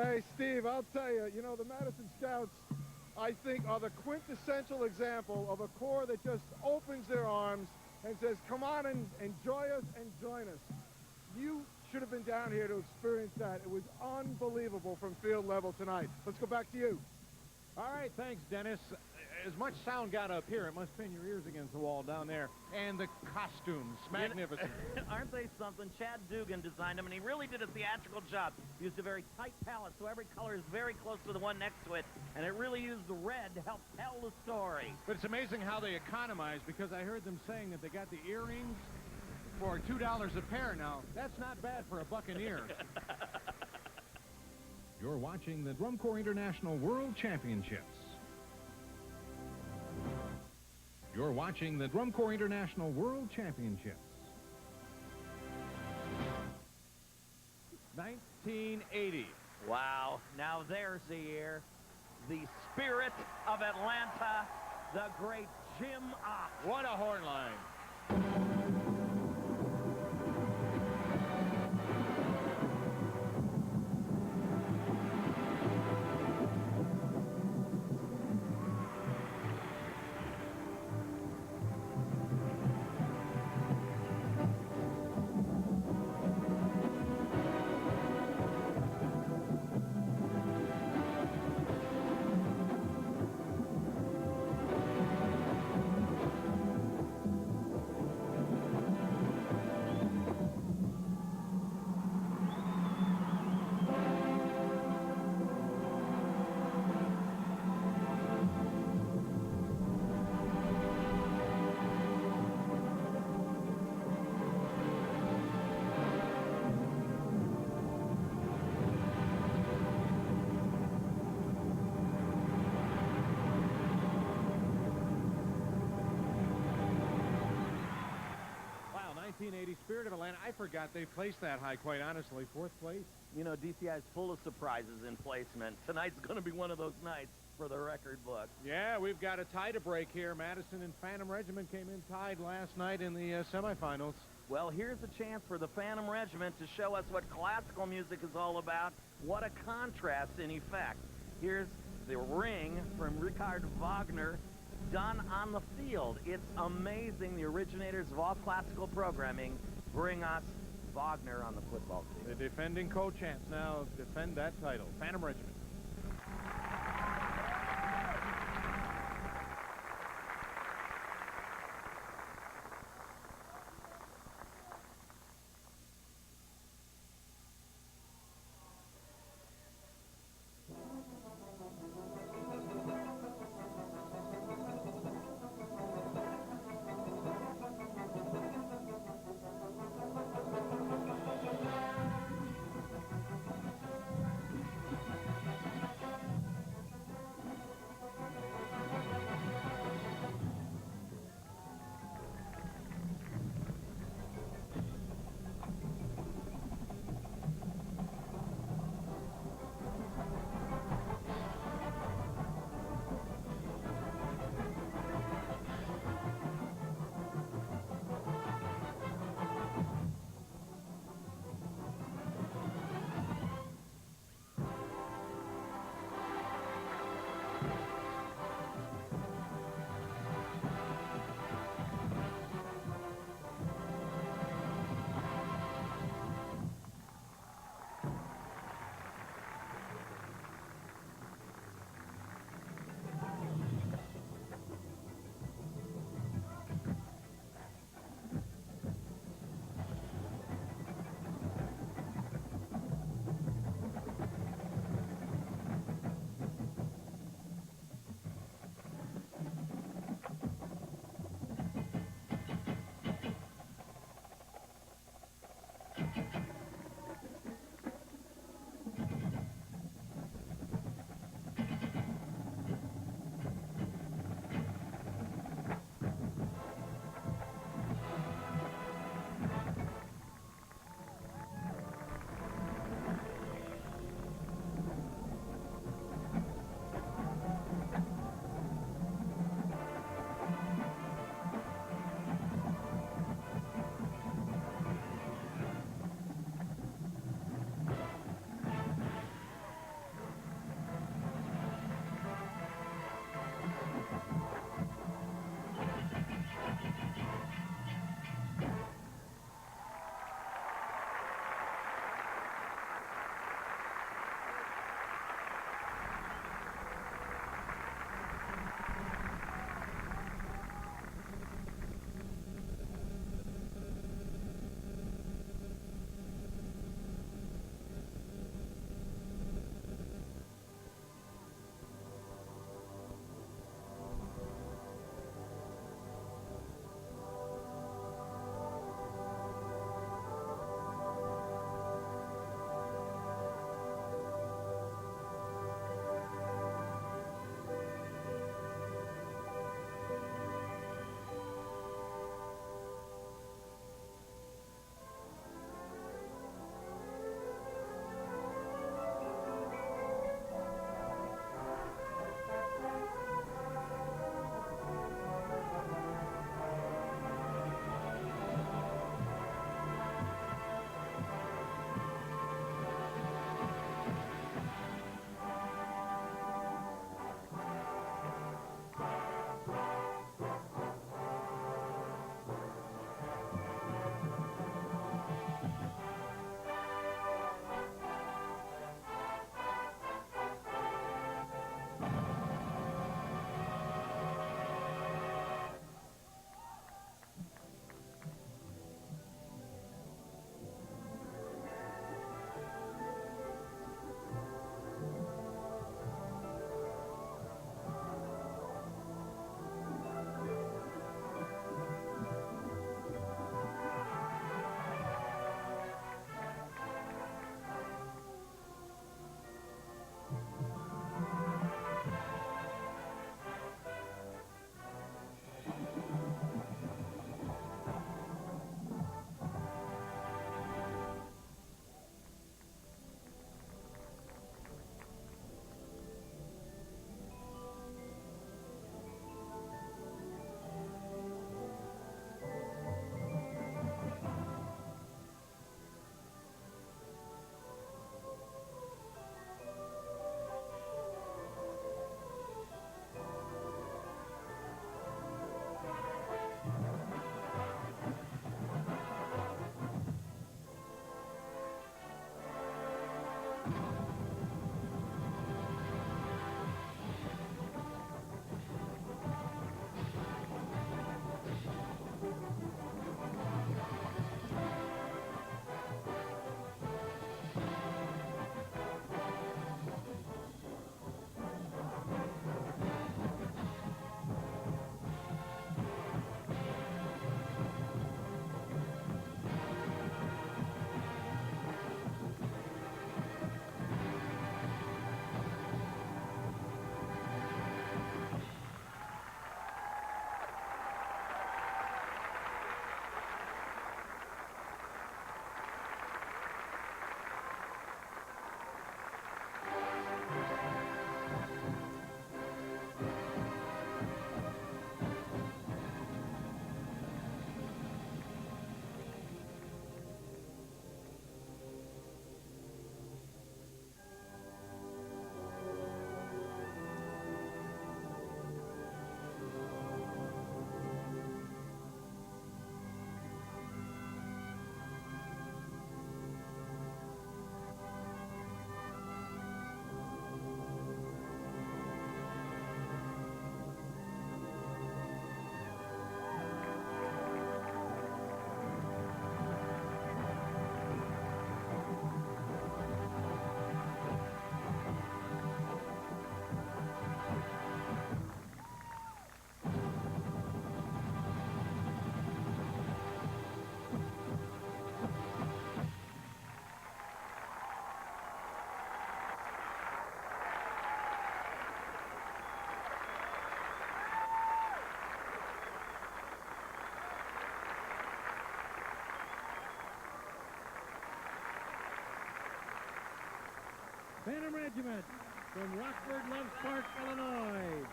Hey, Steve, I'll tell you, the Madison Scouts, I think, are the quintessential example of a corps that just opens their arms and says, come on and enjoy us and join us. You should have been down here to experience that. It was unbelievable from field level tonight. Let's go back to you. All right, thanks, Dennis. As much sound got up here, it must pin your ears against the wall down there. And the costumes, magnificent. Aren't they something? Chad Dugan designed them, and he really did a theatrical job. Used a very tight palette, so every color is very close to the one next to it, and it really used the red to help tell the story. But it's amazing how they economize, because I heard them saying that they got the earrings for $2 a pair. Now, that's not bad for a Buccaneer. You're watching the Drum Corps International World Championships. You're watching the Drum Corps International World Championships. 1980. Wow, now there's the year. The spirit of Atlanta, the great Jim Ott. What a horn line. Spirit of Atlanta. I forgot they placed that high, quite honestly. 4th place. You know, DCI is full of surprises in placement. Tonight's going to be one of those nights for the record book. Yeah, we've got a tie to break here. Madison and Phantom Regiment came in tied last night in the semifinals. Well, here's a chance for the Phantom Regiment to show us what classical music is all about. What a contrast, in effect. Here's the Ring from Richard Wagner, done on the field. It's amazing. The originators of all classical programming bring us Wagner on the football team. The defending co-champs now defend that title. Phantom Regiment. Phantom Regiment from Rockford, Loves Park, Illinois.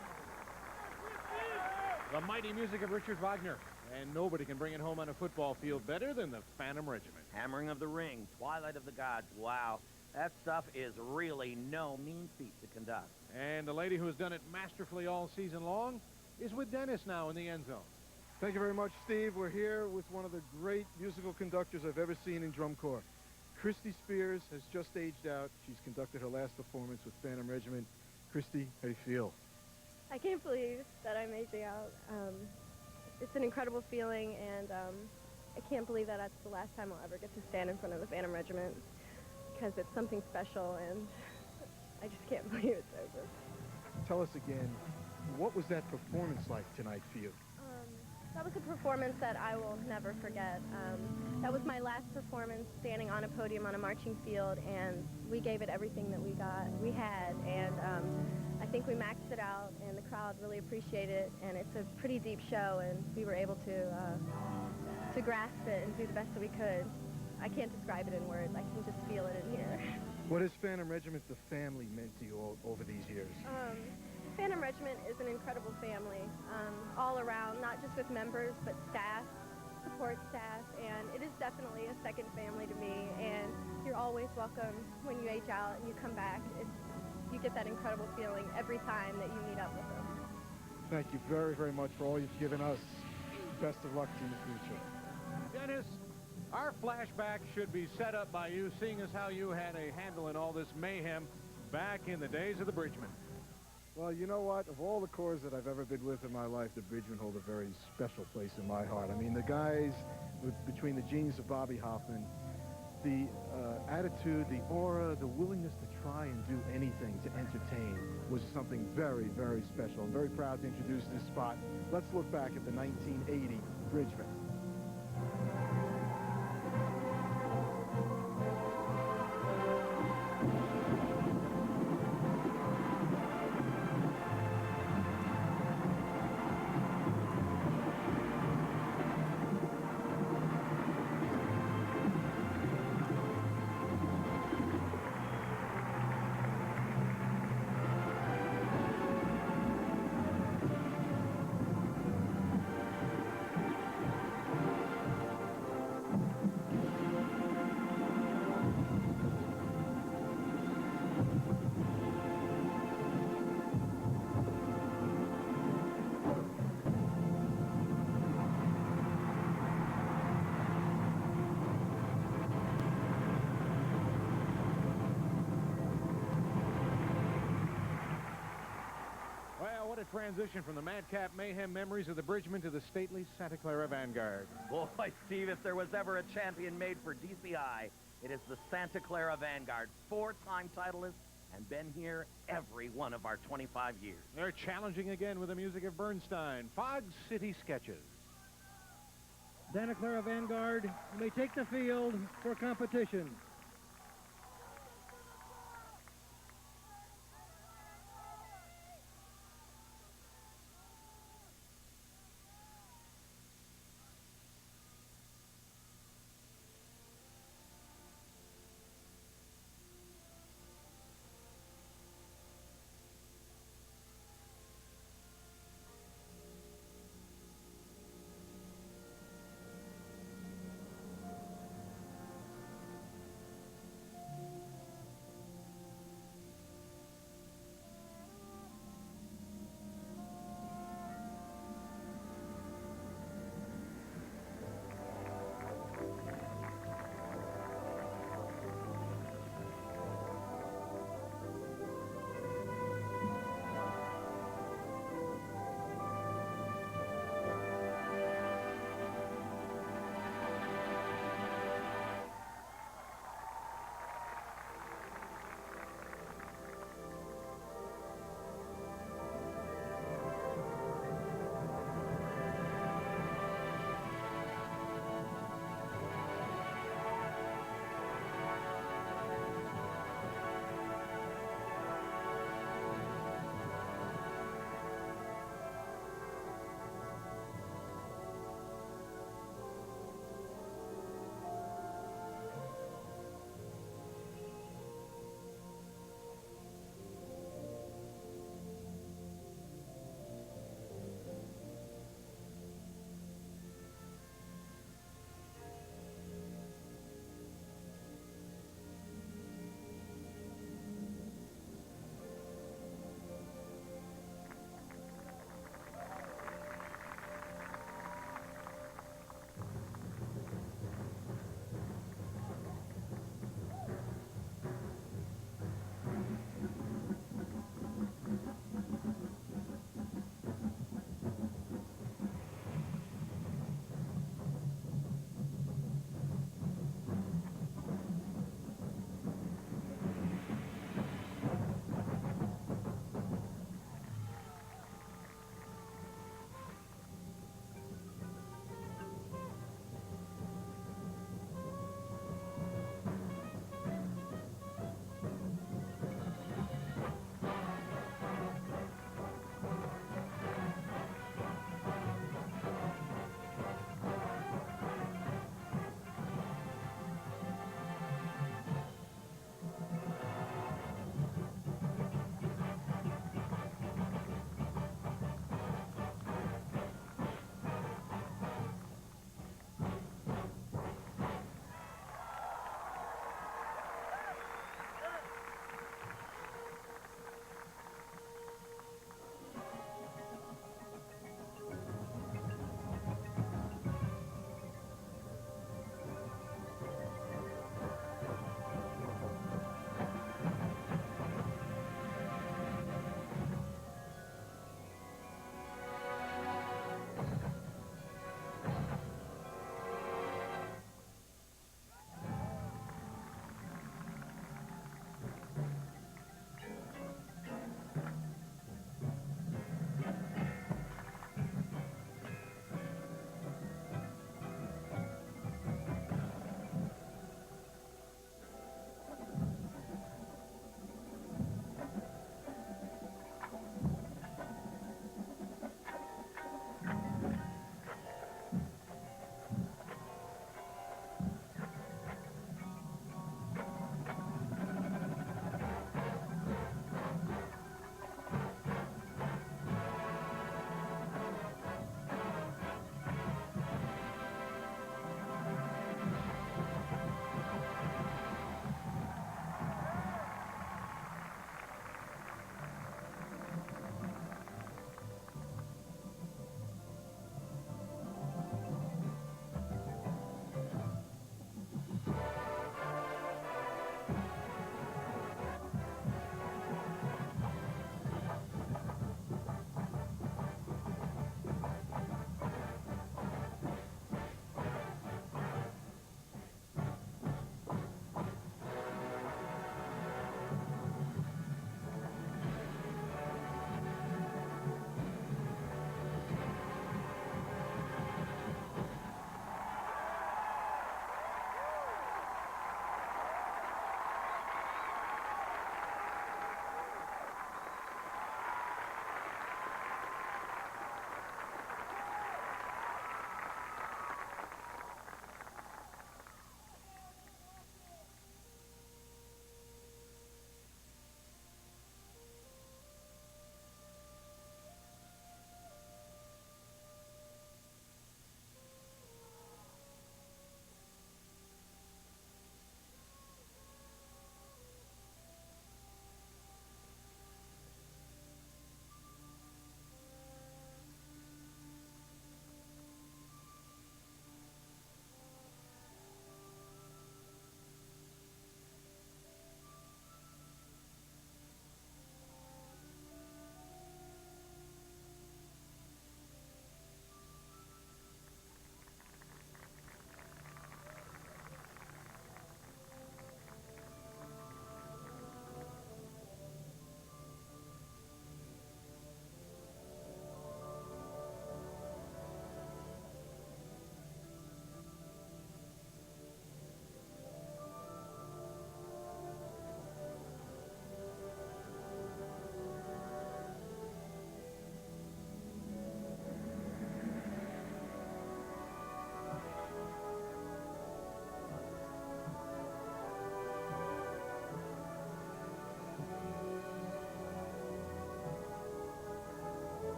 The mighty music of Richard Wagner. And nobody can bring it home on a football field better than the Phantom Regiment. Hammering of the Ring, Twilight of the Gods. Wow, that stuff is really no mean feat to conduct. And the lady who has done it masterfully all season long is with Dennis now in the end zone. Thank you very much, Steve. We're here with one of the great musical conductors I've ever seen in drum corps. Christy Spears has just aged out. She's conducted her last performance with Phantom Regiment. Christy, how do you feel? I can't believe that I'm aging out. It's an incredible feeling, and I can't believe that that's the last time I'll ever get to stand in front of the Phantom Regiment, because it's something special, and I just can't believe it's over. Tell us again, what was that performance like tonight for you? That was a performance that I will never forget. That was my last performance standing on a podium on a marching field, and we gave it everything that we had, and I think we maxed it out, and the crowd really appreciated it, and it's a pretty deep show, and we were able to grasp it and do the best that we could. I can't describe it in words. I can just feel it in here. What has Phantom Regiment, the family, meant to you over these years? Phantom Regiment is an incredible family, all around, not just with members, but staff, support staff, and it is definitely a second family to me, and you're always welcome when you age out and you come back. You get that incredible feeling every time that you meet up with them. Thank you very, very much for all you've given us. Best of luck to you in the future. Dennis, our flashback should be set up by you, seeing as how you had a handle in all this mayhem back in the days of the Bridgemen. Well, you know what? Of all the corps that I've ever been with in my life, the Bridgemen hold a very special place in my heart. I mean, the guys, between the genius of Bobby Hoffman, the attitude, the aura, the willingness to try and do anything to entertain was something very, very special. I'm very proud to introduce this spot. Let's look back at the 1980 Bridgemen. What a transition from the madcap mayhem memories of the Bridgemen to the stately Santa Clara Vanguard. Boy, Steve, if there was ever a champion made for DCI, it is the Santa Clara Vanguard, 4-time titleist, and been here every one of our 25 years. They're challenging again with the music of Bernstein, Fog City Sketches. Santa Clara Vanguard may take the field for competition.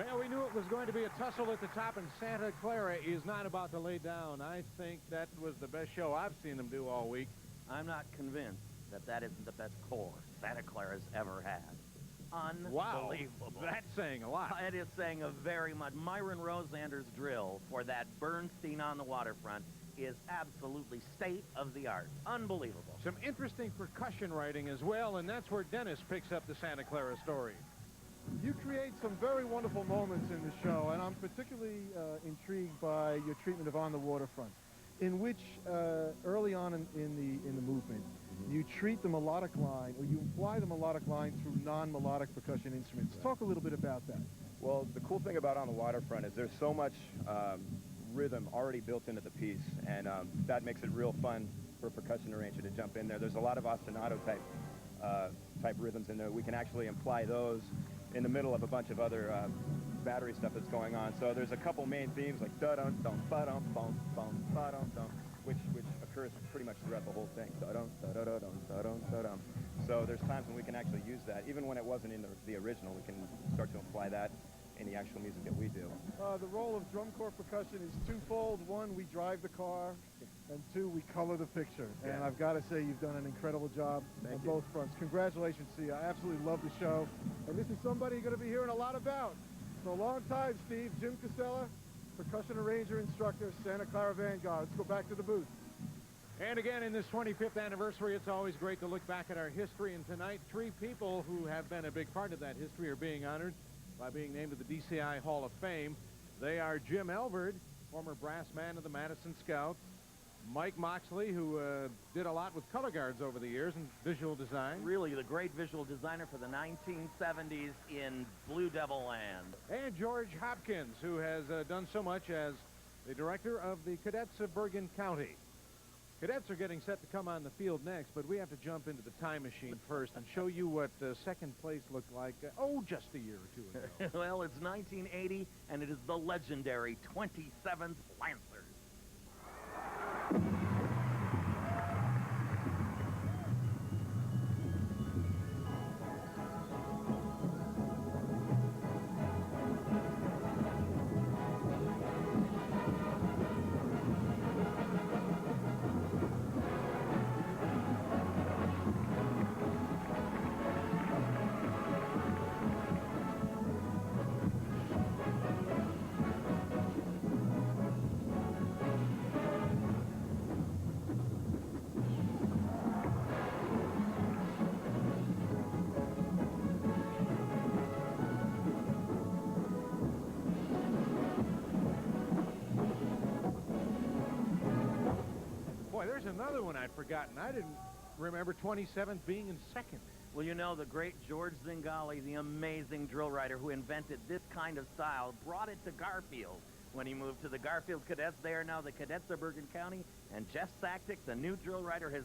Well, we knew it was going to be a tussle at the top, and Santa Clara is not about to lay down. I think that was the best show I've seen them do all week. I'm not convinced that that isn't the best core Santa Clara's ever had. Wow, Unbelievable. that's saying a lot. It is saying a very much. Myron Rosander's drill for that Bernstein on the waterfront is absolutely state-of-the-art. Unbelievable. Some interesting percussion writing as well, and that's where Dennis picks up the Santa Clara story. You create some very wonderful moments in the show, and I'm particularly intrigued by your treatment of On the Waterfront, in which early on in the movement, you treat the melodic line, or you imply the melodic line through non-melodic percussion instruments. Talk a little bit about that. Well, the cool thing about On the Waterfront is there's so much rhythm already built into the piece, and that makes it real fun for a percussion arranger to jump in there. There's a lot of ostinato type rhythms in there. We can actually imply those in the middle of a bunch of other battery stuff that's going on. So there's a couple main themes like da-dum, dum, ba-dum, bum, bum, ba-dum, dum, which occurs pretty much throughout the whole thing. Da-dum, da-da-da-dum, da-dum, da-dum. So there's times when we can actually use that. Even when it wasn't in the original, we can start to imply that in the actual music that we do. The role of drum corps percussion is twofold. One, we drive the car, and two, we color the picture. Yeah. And I've got to say, you've done an incredible job on both fronts. Congratulations to you. I absolutely love the show. And this is somebody you're going to be hearing a lot about. For a long time, Steve. Jim Casella, percussion arranger, instructor, Santa Clara Vanguard. Let's go back to the booth. And again, in this 25th anniversary, it's always great to look back at our history. And tonight, 3 people who have been a big part of that history are being honored by being named to the DCI Hall of Fame. They are Jim Elvard, former brass man of the Madison Scouts, Mike Moxley, who did a lot with color guards over the years and visual design. Really the great visual designer for the 1970s in Blue Devil Land. And George Hopkins, who has done so much as the director of the Cadets of Bergen County. Cadets are getting set to come on the field next, but we have to jump into the time machine first and show you what second place looked like, just a year or 2 ago. Well, it's 1980, and it is the legendary 27th Lancers. There's another one I'd forgotten. I didn't remember 27th being in second. Well, you know, the great George Zingali, the amazing drill writer who invented this kind of style, brought it to Garfield. When he moved to the Garfield Cadets, they are now the Cadets of Bergen County, and Jeff Saktik, the new drill writer, has